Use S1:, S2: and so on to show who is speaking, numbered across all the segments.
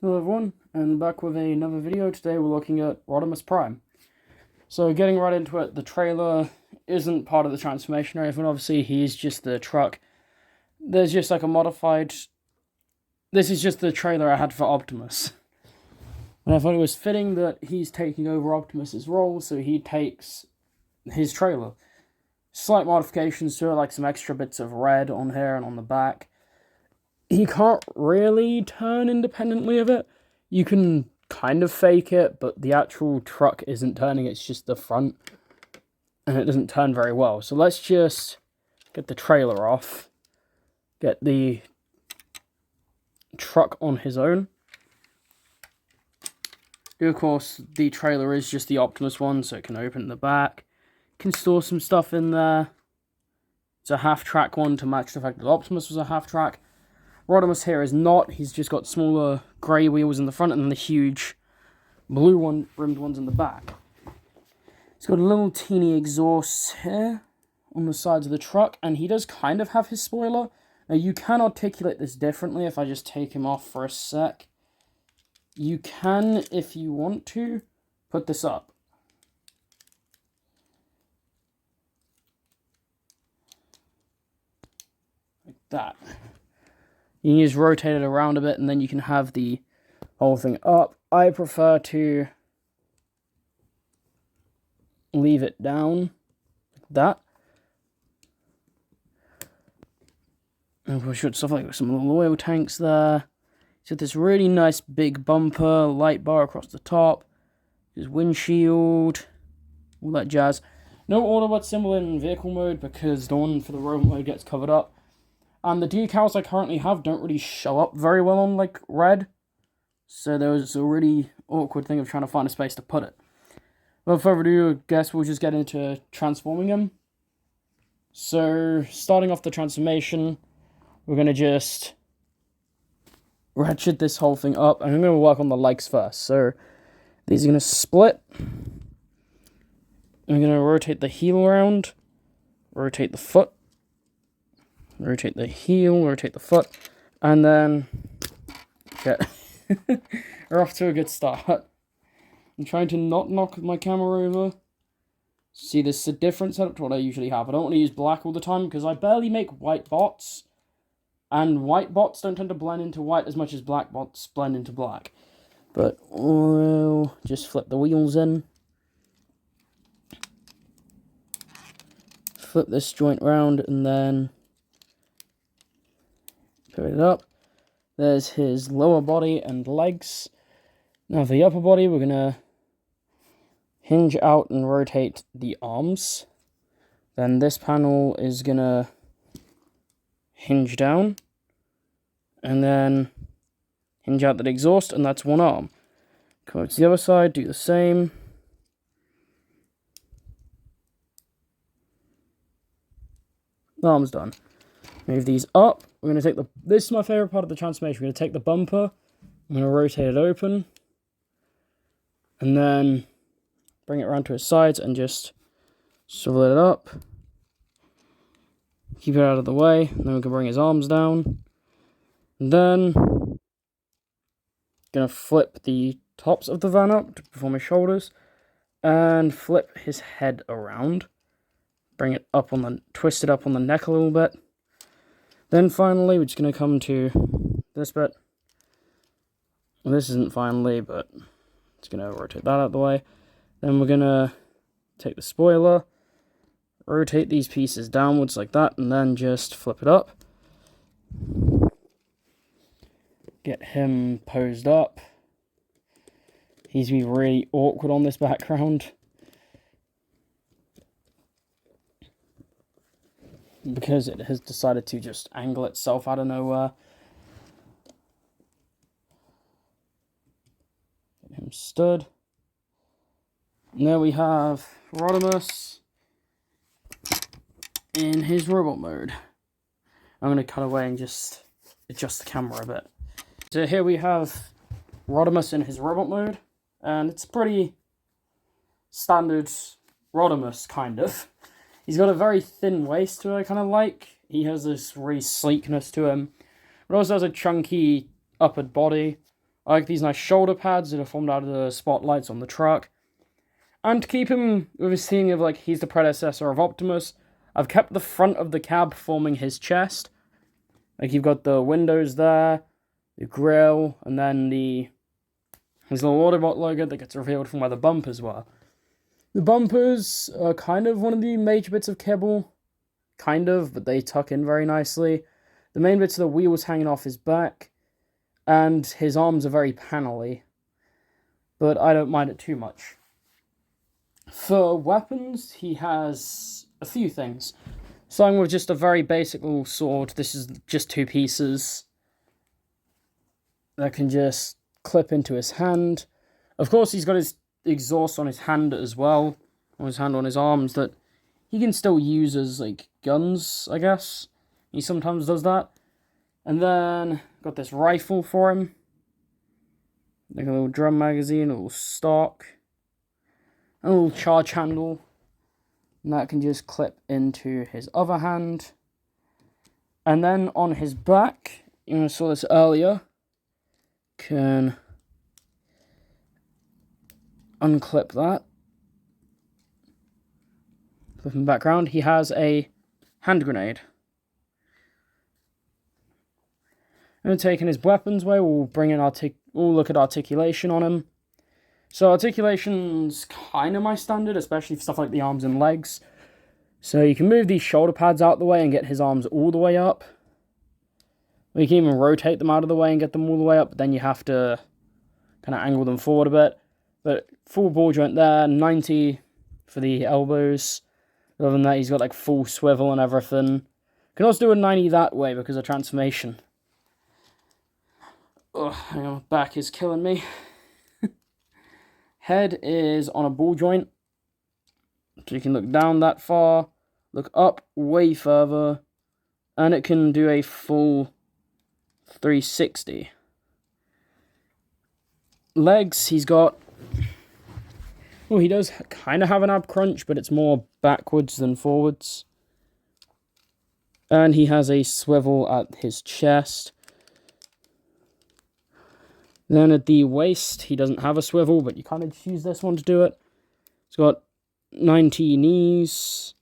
S1: Hello everyone, and back with another video. Today we're looking at Rodimus Prime. So getting right into it, the trailer isn't part of the transformation or anything. Obviously he's just the truck. There's just like a modified... This is just the trailer I had for Optimus. And I thought it was fitting that he's taking over Optimus's role, so he takes his trailer. Slight modifications to it, like some extra bits of red on here and on the back. He can't really turn independently of it. You can kind of fake it, but the actual truck isn't turning, it's just the front. And it doesn't turn very well. So let's just get the trailer off. Get the truck on his own. Of course, the trailer is just the Optimus one, so it can open the back. Can store some stuff in there. It's a half-track one to match the fact that Optimus was a half-track. Rodimus here is not. He's just got smaller grey wheels in the front and then the huge blue rimmed ones in the back. He's got a little teeny exhaust here on the sides of the truck, and he does kind of have his spoiler. Now you can articulate this differently if I just take him off for a sec. You can, if you want to, put this up. Like that. You can just rotate it around a bit, and then you can have the whole thing up. I prefer to leave it down, like that. And we'll show stuff like some little oil tanks there. So this really nice big bumper, light bar across the top. His windshield, all that jazz. No Autobot symbol in vehicle mode because the one for the robot mode gets covered up. And the decals I currently have don't really show up very well on, like, red. So there was a really awkward thing of trying to find a space to put it. Without further ado, I guess we'll just get into transforming him. So, starting off the transformation, we're going to just ratchet this whole thing up. And I'm going to work on the legs first. So, these are going to split. I'm going to rotate the heel around. Rotate the foot. Rotate the heel, rotate the foot, and then get we're off to a good start. I'm trying to not knock my camera over. See, this is a different setup to what I usually have. I don't want to use black all the time because I barely make white bots, and white bots don't tend to blend into white as much as black bots blend into black. But we'll just flip the wheels in. Flip this joint round, and then put it up. There's his lower body and legs. Now for the upper body, we're going to hinge out and rotate the arms. Then this panel is going to hinge down. And then hinge out the exhaust, and that's one arm. Go to the other side, do the same. The arm's done. Move these up. We're going to take this is my favorite part of the transformation. We're going to take the bumper. I'm going to rotate it open. And then bring it around to its sides and just swivel it up. Keep it out of the way. And then we can bring his arms down. And then going to flip the tops of the van up to perform his shoulders. And flip his head around. Bring it up on the, twist it up on the neck a little bit. Then finally, we're just going to come to this bit. Well, this isn't finally, but it's going to rotate that out of the way. Then we're going to take the spoiler, rotate these pieces downwards like that, and then just flip it up. Get him posed up. He's going to be really awkward on this background, because it has decided to just angle itself out of nowhere. Get him stood. And there we have Rodimus in his robot mode. I'm going to cut away and just adjust the camera a bit. So here we have Rodimus in his robot mode, and it's pretty standard Rodimus, kind of. He's got a very thin waist to it, I kind of like. He has this really sleekness to him. But also has a chunky upper body. I like these nice shoulder pads that are formed out of the spotlights on the truck. And to keep him with his theme of, like, he's the predecessor of Optimus, I've kept the front of the cab forming his chest. Like, you've got the windows there, the grille, and then his little Autobot logo that gets revealed from where the bumpers were. The bumpers are kind of one of the major bits of kibble. Kind of, but they tuck in very nicely. The main bits are the wheels hanging off his back, and his arms are very panelly. But I don't mind it too much. For weapons, he has a few things. Starting with just a very basic little sword. This is just 2 pieces that can just clip into his hand. Of course, he's got his exhaust on his hand as well. On his arms, that he can still use as, like, guns, I guess. He sometimes does that. And then, got this rifle for him. Like a little drum magazine, a little stock. A little charge handle, and that can just clip into his other hand. And then on his back, you saw this earlier, can unclip that. Flip in the background, he has a hand grenade. And taking his weapons away, we'll look at articulation on him. So articulation's kind of my standard, especially for stuff like the arms and legs. So you can move these shoulder pads out the way and get his arms all the way up. Or you can even rotate them out of the way and get them all the way up, but then you have to kind of angle them forward a bit. But full ball joint there, 90 for the elbows. Other than that, he's got like full swivel and everything. Can also do a 90 that way because of transformation. Ugh, hang on, my back is killing me. Head is on a ball joint, so you can look down that far, look up way further, and it can do a full 360. Legs, he does kind of have an ab crunch, but it's more backwards than forwards. And he has a swivel at his chest. Then at the waist, he doesn't have a swivel, but you kind of just use this one to do it. It's got 90 knees.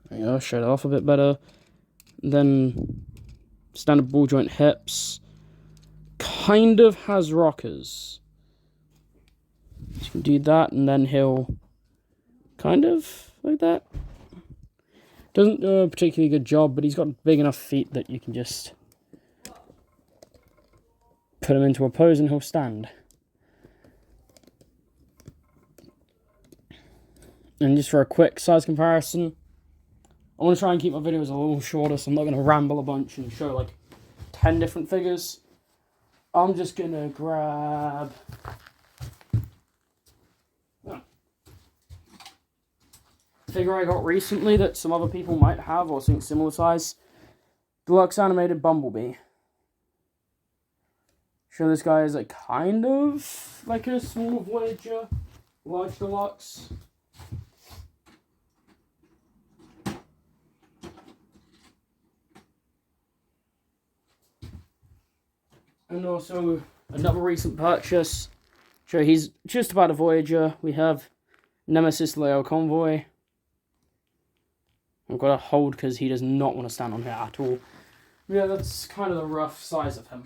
S1: There you go, show it off a bit better. Then standard ball joint hips. Kind of has rockers. So you can do that, and then he'll kind of like that. Doesn't do a particularly good job, but he's got big enough feet that you can just put him into a pose and he'll stand. And just for a quick size comparison, I want to try and keep my videos a little shorter, so I'm not going to ramble a bunch and show like 10 different figures. I'm just going to grab a figure I got recently that some other people might have, or something similar size. Deluxe animated Bumblebee. Sure, this guy is like kind of like a small Voyager, large deluxe. And also another recent purchase. Sure, he's just about a Voyager. We have Nemesis Leo Convoy. I've got to hold because he does not want to stand on here at all. Yeah, that's kind of the rough size of him.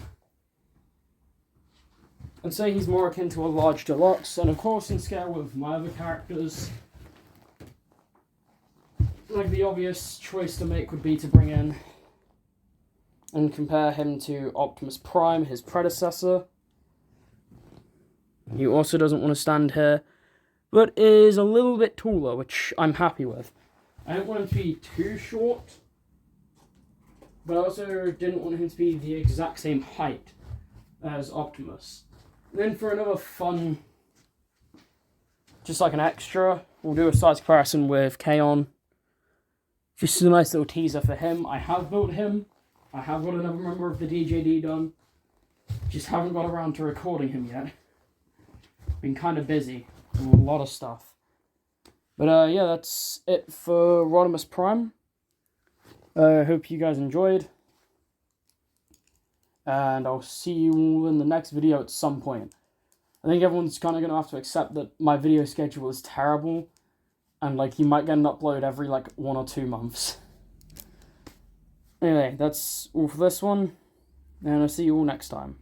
S1: I'd say he's more akin to a large deluxe, and of course in scale with my other characters, like the obvious choice to make would be to bring in and compare him to Optimus Prime, his predecessor. He also doesn't want to stand here, but is a little bit taller, which I'm happy with. I don't want him to be too short, but I also didn't want him to be the exact same height as Optimus. And then for another fun, just like an extra, we'll do a size comparison with K-On! Just a nice little teaser for him. I have built him. I have got another member of the DJD done. Just haven't got around to recording him yet. Been kind of busy with a lot of stuff. But yeah, that's it for Rodimus Prime. I hope you guys enjoyed. and I'll see you all in the next video at some point. I think everyone's kind of going to have to accept that my video schedule is terrible, and like you might get an upload every like 1 or 2 months. Anyway, that's all for this one, and I'll see you all next time.